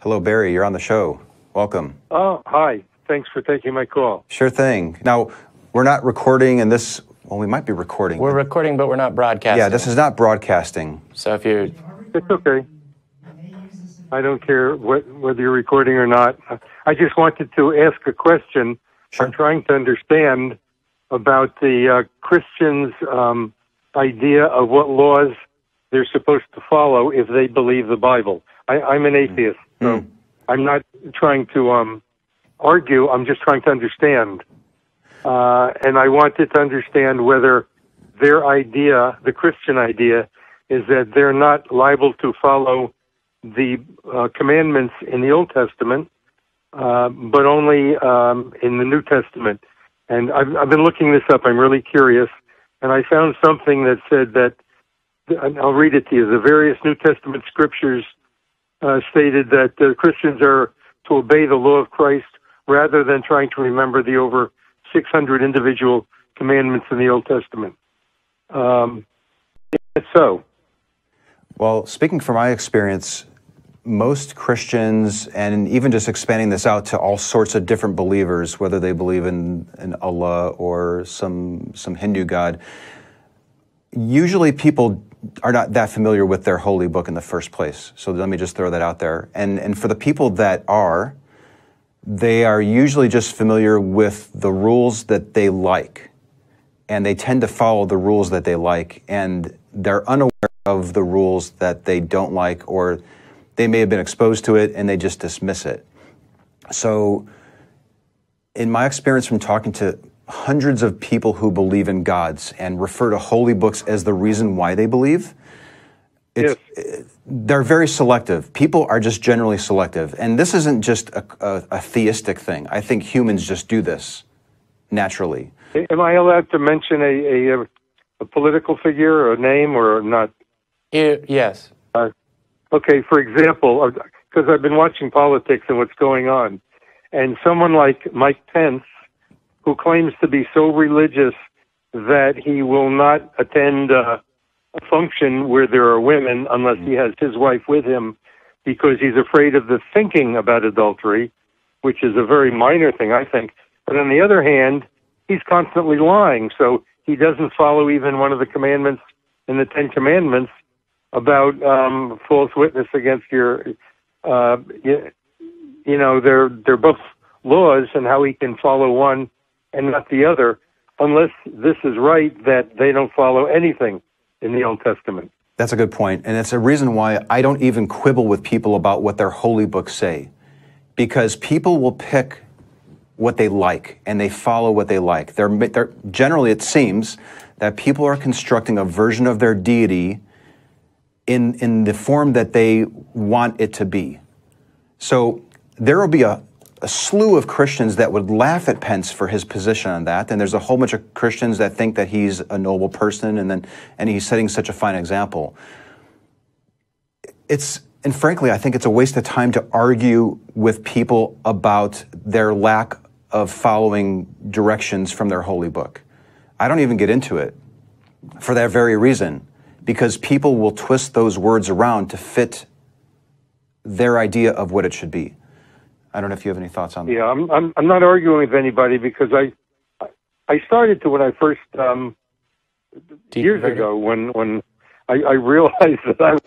Hello, Barry. You're on the show. Welcome. Oh, hi. Thanks for taking my call. Sure thing. Now, we're not recording in this... Well, we might be recording. We're recording, but we're not broadcasting. Yeah, this is not broadcasting. So if you're... It's okay. I don't care whether you're recording or not. I just wanted to ask a question. Sure. I'm trying to understand about the Christians' idea of what laws they're supposed to follow if they believe the Bible. I'm an atheist, so I'm not trying to argue. I'm just trying to understand. And I wanted to understand whether their idea, the Christian idea, is that they're not liable to follow the commandments in the Old Testament, but only in the New Testament. And I've been looking this up. I'm really curious. And I found something that said that, and I'll read it to you, the various New Testament scriptures stated that Christians are to obey the law of Christ rather than trying to remember the over 600 individual commandments in the Old Testament. So. Well, speaking from my experience, most Christians, and even just expanding this out to all sorts of different believers, whether they believe in Allah or some Hindu god, usually people are not that familiar with their holy book in the first place. So let me just throw that out there. And for the people that are, they are usually just familiar with the rules that they like. And they tend to follow the rules that they like, and they're unaware of the rules that they don't like, or they may have been exposed to it and they just dismiss it. So in my experience from talking to hundreds of people who believe in gods and refer to holy books as the reason why they believe, they're very selective. People are just generally selective. And this isn't just a theistic thing. I think humans just do this naturally. Am I allowed to mention a political figure or a name or not? Yes. Okay, for example, because I've been watching politics and what's going on, and someone like Mike Pence, who claims to be so religious that he will not attend a function where there are women unless he has his wife with him because he's afraid of the thinking about adultery, which is a very minor thing, I think. But on the other hand, he's constantly lying, so he doesn't follow even one of the commandments in the Ten Commandments about false witness against your, they're both laws, and how he can follow one and not the other, unless this is right that they don't follow anything in the Old Testament. That's a good point, and it's a reason why I don't even quibble with people about what their holy books say, because people will pick what they like, and they follow what they like. They're generally, it seems, that people are constructing a version of their deity in the form that they want it to be. So there will be a slew of Christians that would laugh at Pence for his position on that, and there's a whole bunch of Christians that think that he's a noble person and he's setting such a fine example. And frankly, I think it's a waste of time to argue with people about their lack of following directions from their holy book. I don't even get into it for that very reason, because people will twist those words around to fit their idea of what it should be. I don't know if you have any thoughts on that. Yeah, I'm not arguing with anybody, because I started to when I first years ago when I realized that I was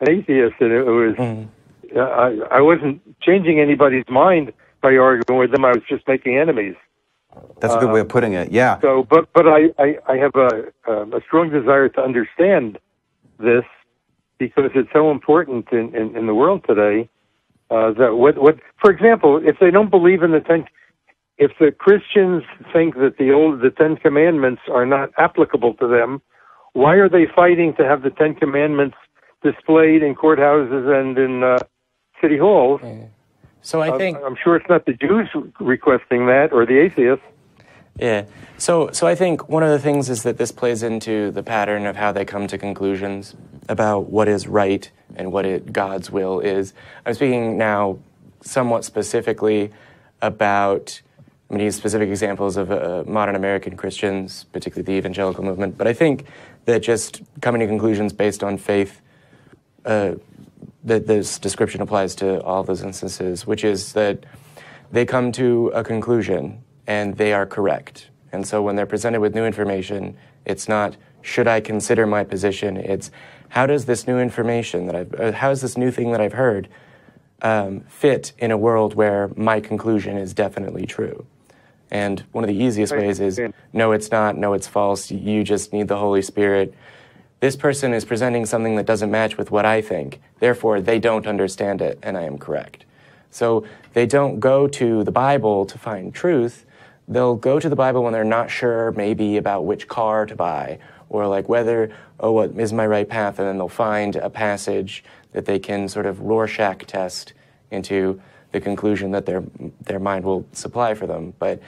an atheist, and it was I wasn't changing anybody's mind by arguing with them. I was just making enemies. That's a good way of putting it. Yeah. So, but I have a strong desire to understand this, because it's so important in the world today. That what for example, if they don't believe in if the Christians think that the Ten Commandments are not applicable to them, why are they fighting to have the Ten Commandments displayed in courthouses and in city halls? Yeah. So I think I'm sure it's not the Jews requesting that, or the atheists. Yeah. So I think one of the things is that this plays into the pattern of how they come to conclusions about what is right and what God's will is. I'm speaking now somewhat specifically about, I'm going to use specific examples of modern American Christians, particularly the evangelical movement, but I think that just coming to conclusions based on faith that this description applies to all those instances, which is that they come to a conclusion and they are correct. And so when they're presented with new information, it's not, should I consider my position? It's, how does this new information how does this new thing that I've heard fit in a world where my conclusion is definitely true? And one of the easiest ways is, no, it's not, no, it's false, you just need the Holy Spirit. This person is presenting something that doesn't match with what I think, therefore they don't understand it, and I am correct. So they don't go to the Bible to find truth. They'll go to the Bible when they're not sure maybe about which car to buy, or like whether, oh, what is my right path, and then they'll find a passage that they can sort of Rorschach test into the conclusion that their mind will supply for them. But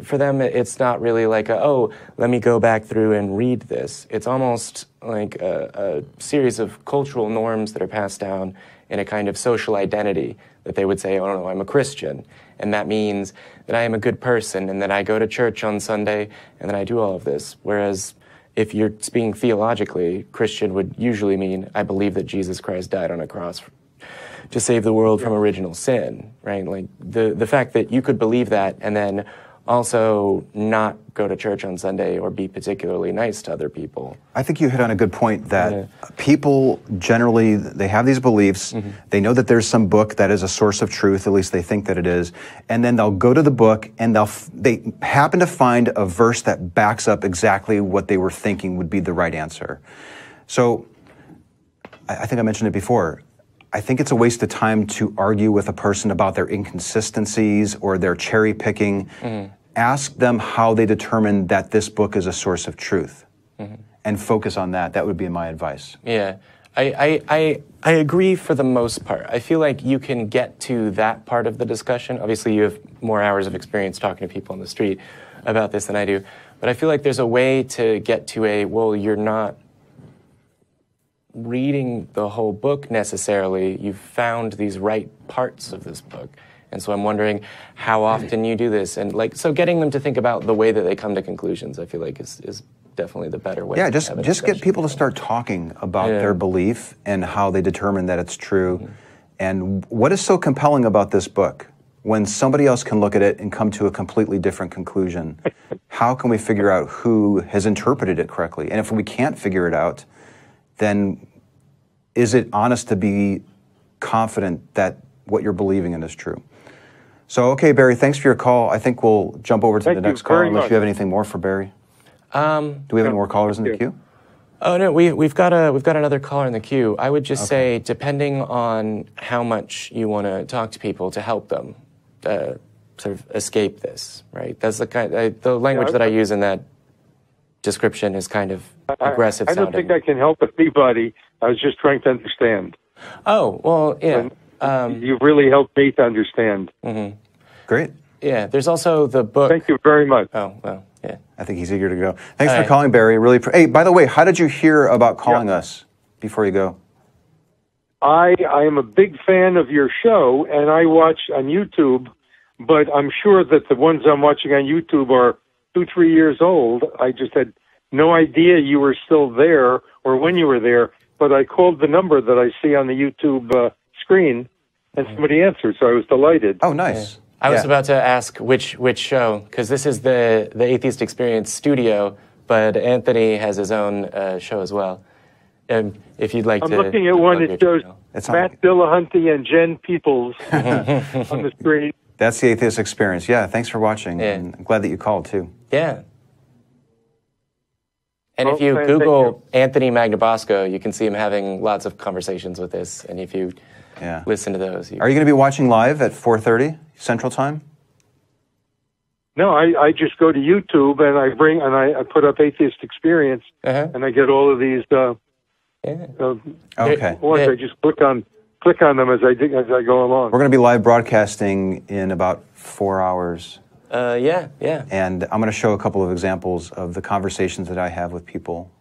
for them, it's not really like, oh, let me go back through and read this. It's almost like a series of cultural norms that are passed down in a kind of social identity that they would say, oh, no, I'm a Christian, and that means that I am a good person, and that I go to church on Sunday, and that I do all of this. Whereas if you're speaking theologically, Christian would usually mean, I believe that Jesus Christ died on a cross to save the world from original sin, right? Like the fact that you could believe that and then also not go to church on Sunday or be particularly nice to other people. I think you hit on a good point that people generally, they have these beliefs, they know that there's some book that is a source of truth, at least they think that it is, and then they'll go to the book and they happen to find a verse that backs up exactly what they were thinking would be the right answer. So, I think I mentioned it before, I think it's a waste of time to argue with a person about their inconsistencies or their cherry picking. Ask them how they determine that this book is a source of truth, and focus on that. That would be my advice. Yeah, I agree for the most part. I feel like you can get to that part of the discussion. Obviously, you have more hours of experience talking to people on the street about this than I do. But I feel like there's a way to get to well, you're not reading the whole book necessarily. You've found these right parts of this book. And so I'm wondering how often you do this. And so getting them to think about the way that they come to conclusions, I feel like is definitely the better way. Yeah, just get people to start talking about their belief and how they determine that it's true. And what is so compelling about this book? When somebody else can look at it and come to a completely different conclusion, how can we figure out who has interpreted it correctly? And if we can't figure it out, then is it honest to be confident that what you're believing in is true? So, okay, Barry, thanks for your call. I think we'll jump over to the next call unless you have anything more for Barry. Do we have any more callers in the queue? Oh no, we've got another caller in the queue. I would just say, depending on how much you want to talk to people to help them sort of escape this, right? That's the language that I use in that description is kind of aggressive sounding. I don't think I can help anybody. I was just trying to understand. Oh, well, yeah. You really helped me to understand. Great. Yeah, there's also the book. Thank you very much. Oh, well, yeah. I think he's eager to go. Thanks for calling, Barry. Really. Hey, by the way, how did you hear about calling us before you go? I am a big fan of your show, and I watch on YouTube, but I'm sure that the ones I'm watching on YouTube are 2-3 years old. I just had no idea you were still there or when you were there, but I called the number that I see on the YouTube screen, and somebody answered, so I was delighted. Oh, nice. Yeah. I was about to ask which show, because this is the Atheist Experience studio, but Anthony has his own show as well. If you'd like I'm looking at one that shows Matt Dillahunty and Jen Peoples on the screen. That's the Atheist Experience. Yeah, thanks for watching. Yeah. And I'm glad that you called, too. Yeah. And if you Google Anthony Magnabosco, you can see him having lots of conversations with this. And if you listen to those. Are you going to be watching live at 4:30 Central Time? No, I just go to YouTube and I put up Atheist Experience, and I get all of these. Okay. I just click on them as I go along. We're going to be live broadcasting in about 4 hours. Yeah. And I'm going to show a couple of examples of the conversations that I have with people,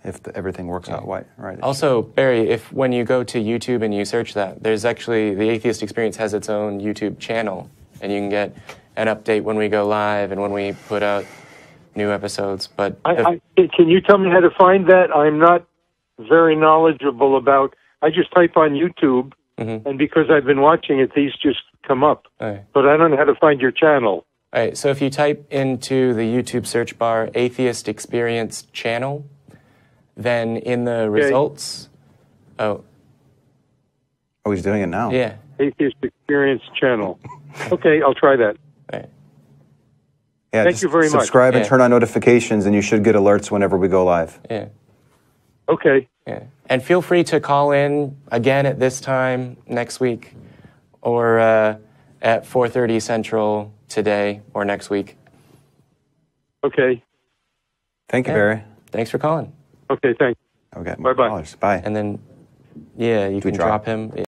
if everything works out right. Also, Barry, when you go to YouTube and you search that, there's actually, the Atheist Experience has its own YouTube channel, and you can get an update when we go live and when we put out new episodes. But can you tell me how to find that? I'm not very knowledgeable about I just type on YouTube, and because I've been watching it, these just come up. Right. But I don't know how to find your channel. All right, so if you type into the YouTube search bar, Atheist Experience Channel, then in the results, Oh, he's doing it now. yeah. Atheist Experience Channel. Okay, I'll try that. Right. Yeah, Thank you very much. Subscribe and Yeah. turn on notifications, and you should get alerts whenever we go live. Yeah. Okay. Yeah. And feel free to call in again at this time next week or at 4:30 Central today or next week. Okay. Thank you, Yeah. Barry. Thanks for calling. Okay, thanks. Okay, more Bye-bye. callers. Bye. And then, yeah, you can drop? drop him.